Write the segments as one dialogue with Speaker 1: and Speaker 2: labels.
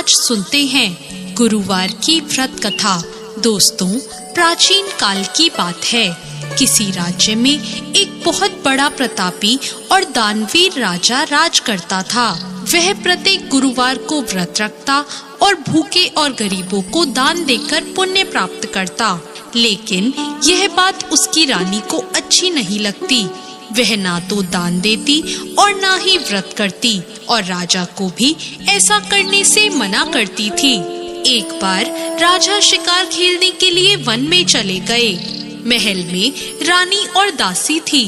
Speaker 1: आज सुनते हैं गुरुवार की व्रत कथा। दोस्तों, प्राचीन काल की बात है। किसी राज्य में एक बहुत बड़ा प्रतापी और दानवीर राजा राज करता था। वह प्रत्येक गुरुवार को व्रत रखता और भूखे और गरीबों को दान देकर पुण्य प्राप्त करता। लेकिन यह बात उसकी रानी को अच्छी नहीं लगती। वह ना तो दान देती और ना ही व्रत करती और राजा को भी ऐसा करने से मना करती थी। एक बार राजा शिकार खेलने के लिए वन में चले गए। महल में रानी और दासी थी।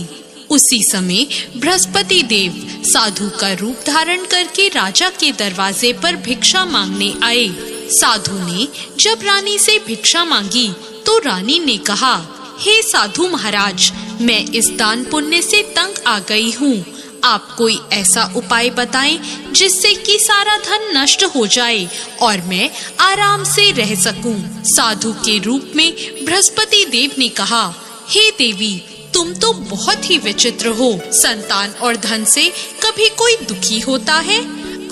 Speaker 1: उसी समय बृहस्पति देव साधु का रूप धारण करके राजा के दरवाजे पर भिक्षा मांगने आए। साधु ने जब रानी से भिक्षा मांगी तो रानी ने कहा, हे साधु महाराज, मैं इस दान पुण्य से तंग आ गई हूँ। आप कोई ऐसा उपाय बताएं जिससे कि सारा धन नष्ट हो जाए और मैं आराम से रह सकूं। साधु के रूप में बृहस्पति देव ने कहा, हे देवी, तुम तो बहुत ही विचित्र हो। संतान और धन से कभी कोई दुखी होता है?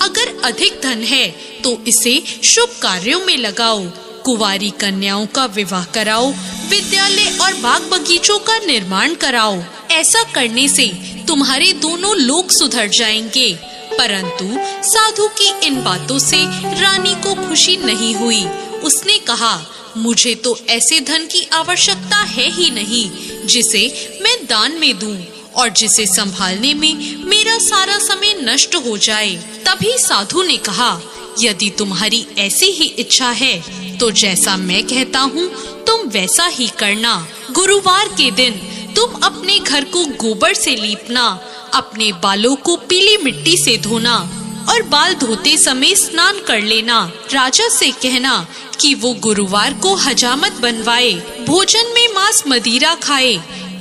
Speaker 1: अगर अधिक धन है तो इसे शुभ कार्यों में लगाओ। कुंवारी कन्याओं का विवाह कराओ, विद्यालय और बाग बगीचों का निर्माण कराओ। ऐसा करने से तुम्हारे दोनों लोग सुधर जाएंगे। परंतु साधु की इन बातों से रानी को खुशी नहीं हुई। उसने कहा, मुझे तो ऐसे धन की आवश्यकता है ही नहीं जिसे मैं दान में दूं और जिसे संभालने में मेरा सारा समय नष्ट हो जाए। तभी साधु ने कहा, यदि तुम्हारी ऐसी ही इच्छा है तो जैसा मैं कहता हूँ तुम वैसा ही करना। गुरुवार के दिन तुम अपने घर को गोबर से लीपना, अपने बालों को पीली मिट्टी से धोना और बाल धोते समय स्नान कर लेना। राजा से कहना कि वो गुरुवार को हजामत बनवाए, भोजन में मांस मदिरा खाए,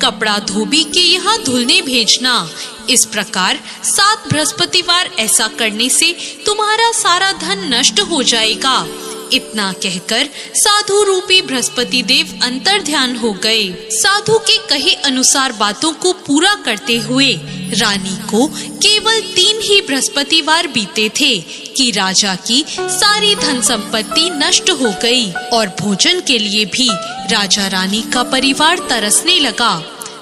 Speaker 1: कपड़ा धोबी के यहाँ धुलने भेजना। इस प्रकार 7 बृहस्पतिवार ऐसा करने से तुम्हारा सारा धन नष्ट हो जाएगा। इतना कहकर साधु रूपी बृहस्पति देव अंतर ध्यान हो गए। साधु के कहे अनुसार बातों को पूरा करते हुए रानी को केवल 3 ही बृहस्पतिवार बीते थे कि राजा की सारी धन संपत्ति नष्ट हो गई और भोजन के लिए भी राजा रानी का परिवार तरसने लगा।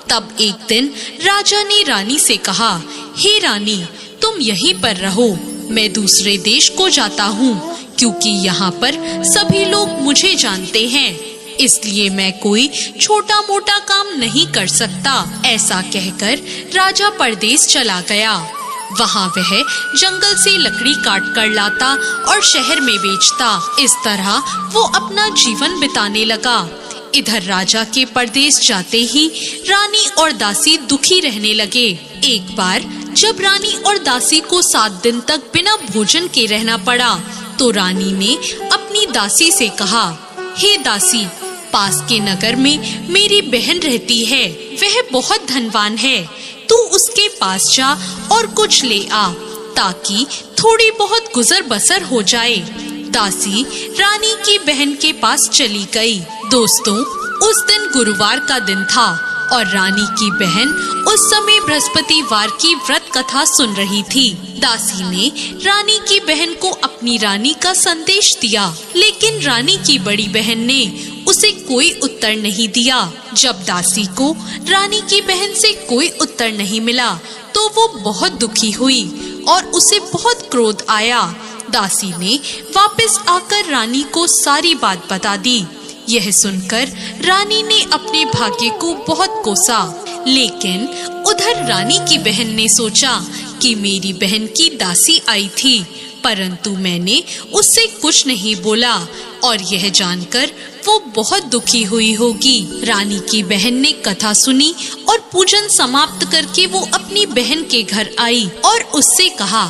Speaker 1: तब एक दिन राजा ने रानी से कहा, हे रानी, तुम यहीं पर रहो, मैं दूसरे देश को जाता हूँ क्योंकि यहाँ पर सभी लोग मुझे जानते हैं, इसलिए मैं कोई छोटा मोटा काम नहीं कर सकता। ऐसा कहकर राजा परदेश चला गया। वहाँ वह जंगल से लकड़ी काट कर लाता और शहर में बेचता। इस तरह वो अपना जीवन बिताने लगा। इधर राजा के परदेश जाते ही रानी और दासी दुखी रहने लगे। एक बार जब रानी और दासी को 7 दिन तक बिना भोजन के रहना पड़ा तो रानी ने अपनी दासी से कहा, हे दासी, पास के नगर में मेरी बहन रहती है, वह बहुत धनवान है। तू उसके पास जा और कुछ ले आ ताकि थोड़ी बहुत गुजर बसर हो जाए। दासी रानी की बहन के पास चली गई। दोस्तों, उस दिन गुरुवार का दिन था और रानी की बहन उस समय बृहस्पतिवार की व्रत कथा सुन रही थी। दासी ने रानी की बहन को अपनी रानी का संदेश दिया, लेकिन रानी की बड़ी बहन ने उसे कोई उत्तर नहीं दिया। जब दासी को रानी की बहन से कोई उत्तर नहीं मिला तो वो बहुत दुखी हुई और उसे बहुत क्रोध आया। दासी ने वापस आकर रानी को सारी बात बता दी। यह सुनकर रानी ने अपने भाग्य को बहुत कोसा, लेकिन उधर रानी की बहन ने सोचा कि मेरी बहन की दासी आई थी, परंतु मैंने उससे कुछ नहीं बोला और यह जानकर वो बहुत दुखी हुई होगी। रानी की बहन ने कथा सुनी और पूजन समाप्त करके वो अपनी बहन के घर आई और उससे कहा,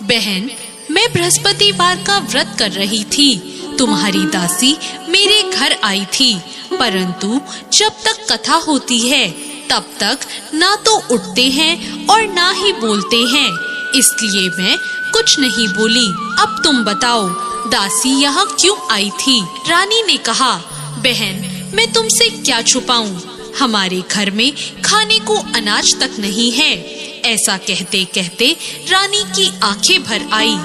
Speaker 1: बहन, मैं बृहस्पतिवार का व्रत कर रही थी। तुम्हारी दासी मेरे घर आई थी, परंतु जब तक कथा होती है तब तक ना तो उठते हैं और ना ही बोलते हैं, इसलिए मैं कुछ नहीं बोली। अब तुम बताओ, दासी यहाँ क्यों आई थी? रानी ने कहा, बहन, मैं तुमसे क्या छुपाऊं? हमारे घर में खाने को अनाज तक नहीं है, ऐसा कहते कहते रानी की आंखें भर आई।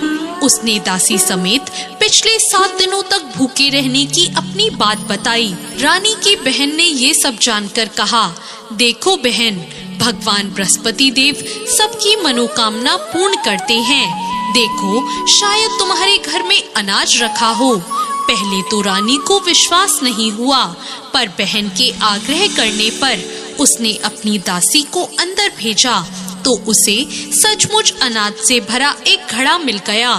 Speaker 1: उसने दासी समेत पिछले 7 दिनों तक भूखे रहने की अपनी बात बताई। रानी की बहन ने ये सब जानकर कहा, देखो बहन, भगवान बृहस्पति देव सबकी मनोकामना पूर्ण करते हैं। देखो, शायद तुम्हारे घर में अनाज रखा हो। पहले तो रानी को विश्वास नहीं हुआ, पर बहन के आग्रह करने पर उसने अपनी दासी को अंदर भेजा तो उसे सचमुच अनाज से भरा एक घड़ा मिल गया।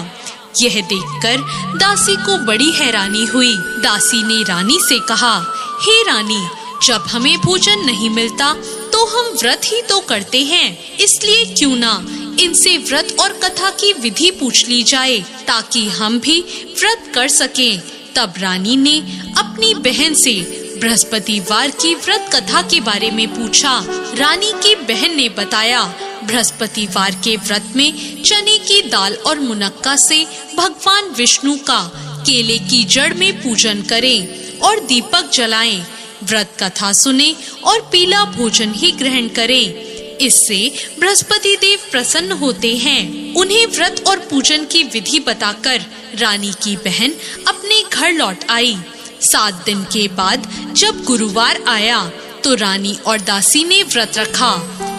Speaker 1: यह देखकर दासी को बड़ी हैरानी हुई। दासी ने रानी से कहा, हे रानी, जब हमें भोजन नहीं मिलता तो हम व्रत ही तो करते हैं, इसलिए क्यों ना इनसे व्रत और कथा की विधि पूछ ली जाए ताकि हम भी व्रत कर सकें। तब रानी ने अपनी बहन से बृहस्पतिवार की व्रत कथा के बारे में पूछा। रानी की बहन ने बताया, बृहस्पतिवार के व्रत में चने की दाल और मुनक्का से भगवान विष्णु का केले की जड़ में पूजन करें और दीपक जलाएं, व्रत कथा सुने और पीला भोजन ही ग्रहण करें। इससे बृहस्पति देव प्रसन्न होते हैं। उन्हें व्रत और पूजन की विधि बताकर रानी की बहन अपने घर लौट आई। 7 दिन के बाद जब गुरुवार आया तो रानी और दासी ने व्रत रखा।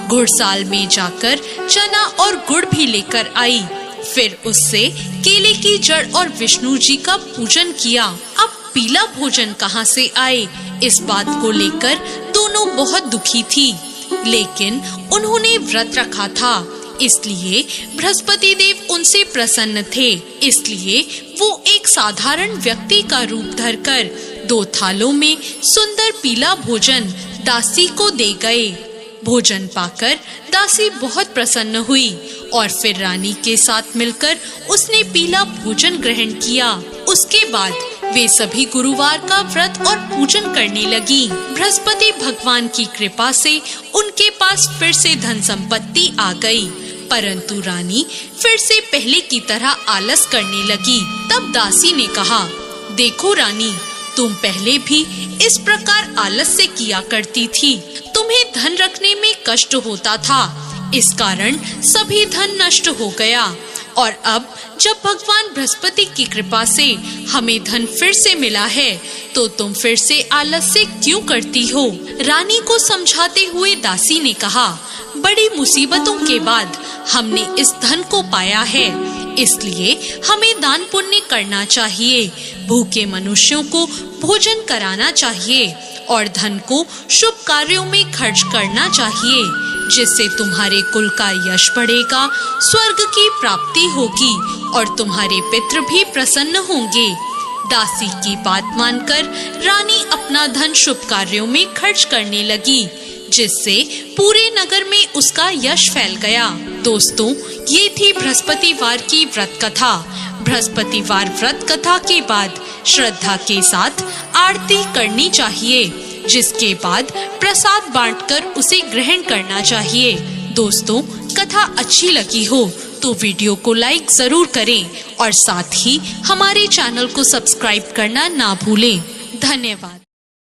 Speaker 1: घुड़साल में जाकर चना और गुड़ भी लेकर आई। फिर उससे केले की जड़ और विष्णु जी का पूजन किया। अब पीला भोजन कहाँ से आए, इस बात को लेकर दोनों बहुत दुखी थी, लेकिन उन्होंने व्रत रखा था, इसलिए बृहस्पति देव उनसे प्रसन्न थे। इसलिए वो एक साधारण व्यक्ति का रूप धरकर 2 थालों में सुंदर पीला भोजन दासी को दे गए। भोजन पाकर दासी बहुत प्रसन्न हुई और फिर रानी के साथ मिलकर उसने पीला भोजन ग्रहण किया। उसके बाद वे सभी गुरुवार का व्रत और पूजन करने लगी। बृहस्पति भगवान की कृपा से उनके पास फिर से धन संपत्ति आ गई, परंतु रानी फिर से पहले की तरह आलस करने लगी। तब दासी ने कहा, देखो रानी, तुम पहले भी इस प्रकार आलस से किया करती थी। तुम्हें धन रखने में कष्ट होता था, इस कारण सभी धन नष्ट हो गया, और अब जब भगवान बृहस्पति की कृपा से हमें धन फिर से मिला है तो तुम फिर से आलस से क्यों करती हो। रानी को समझाते हुए दासी ने कहा, बड़ी मुसीबतों के बाद हमने इस धन को पाया है, इसलिए हमें दान पुण्य करना चाहिए, भूखे मनुष्यों को भोजन कराना चाहिए और धन को शुभ कार्यों में खर्च करना चाहिए, जिससे तुम्हारे कुल का यश बढ़ेगा, स्वर्ग की प्राप्ति होगी और तुम्हारे पितृ भी प्रसन्न होंगे। दासी की बात मानकर रानी अपना धन शुभ कार्यों में खर्च करने लगी, जिससे पूरे नगर में उसका यश फैल गया। दोस्तों, ये थी बृहस्पतिवार की व्रत कथा। बृहस्पतिवार व्रत कथा के बाद श्रद्धा के साथ आरती करनी चाहिए, जिसके बाद प्रसाद बांटकर उसे ग्रहण करना चाहिए। दोस्तों, कथा अच्छी लगी हो तो वीडियो को लाइक जरूर करें और साथ ही हमारे चैनल को सब्सक्राइब करना ना भूलें। धन्यवाद।